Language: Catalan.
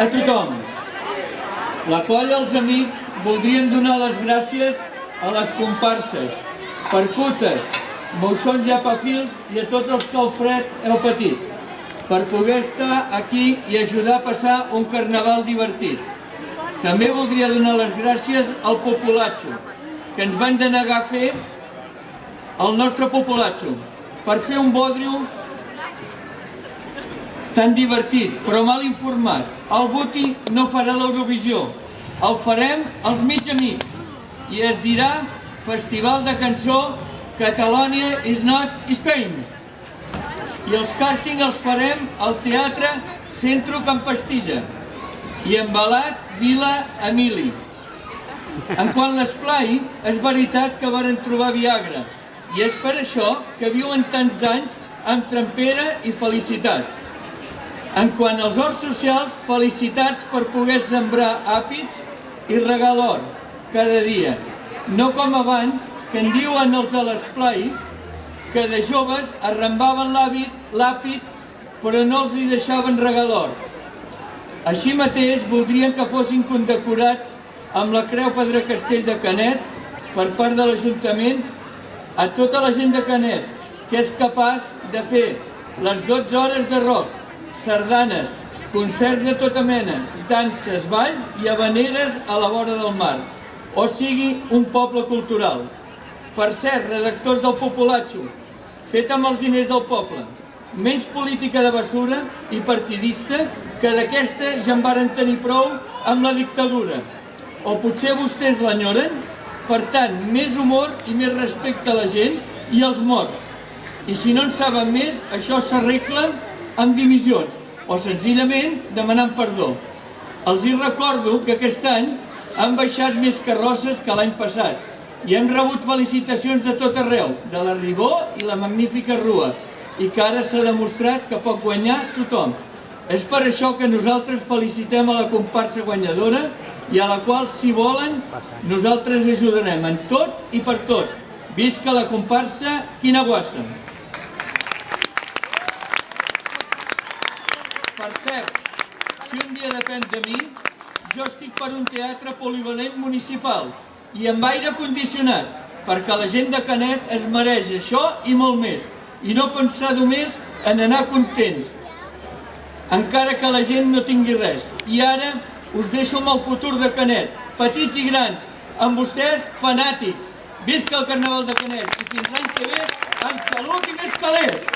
a tothom. La colla Els Amics voldrien donar les gràcies a les comparses, percutes, moixons llapafils i a tots els que al fred heu patit, per poder estar aquí i ajudar a passar un carnaval divertit. També voldria donar les gràcies al populatxo, que ens van denegar a fer el nostre populatxo, per fer un bodrio tan divertit, però mal informat. El Buti no farà l'Eurovisió, el farem els Mig Amics, i es dirà Festival de Cançó Catalonia is not Spain. I els càstings els farem al Teatre Centro Can Pastilla i embalat Vila Emili. En quant a l'esplai, és veritat que varen trobar Viagra, i és per això que viuen tants d'anys amb trempera i felicitat. En quant als horts socials, felicitats per poder sembrar àpids i regar l'or cada dia. No com abans, que en diuen els de l'esplai, que de joves arrambaven l'àpid però no els hi deixaven regar l'or. Així mateix voldrien que fossin condecorats amb la Creu Pedra Castell de Canet per part de l'Ajuntament a tota la gent de Canet que és capaç de fer les 12 hores de rock, sardanes, concerts de tota mena, danses, balls i havaneres a la vora del mar, o sigui, un poble cultural. Per cert, redactors del populatxo, fet amb els diners del poble, menys política de basura i partidista, que d'aquesta ja en varen tenir prou amb la dictadura. O potser vostès l'enyoren? Per tant, més humor i més respecte a la gent i als morts. I si no en saben més, això s'arregla amb dimissions o senzillament demanant perdó. Els hi recordo que aquest any han baixat més carrosses que l'any passat i hem rebut felicitacions de tot arreu, de la Ribó i la magnífica Rua, i que ara s'ha demostrat que pot guanyar tothom. És per això que nosaltres felicitem a la comparsa guanyadora i a la qual, si volen, nosaltres ajudarem en tot i per tot. Visca la comparsa Quina Guassa! Per cert, si un dia depèn de mi, jo estic per un teatre polivalent municipal i amb aire condicionat, perquè la gent de Canet es mereix això i molt més, i no pensar només en anar contents, encara que la gent no tingui res. I ara us deixo amb el futur de Canet, petits i grans, amb vostès fanàtics. Visca el Carnaval de Canet i fins l'any que ve, amb salut i més calés!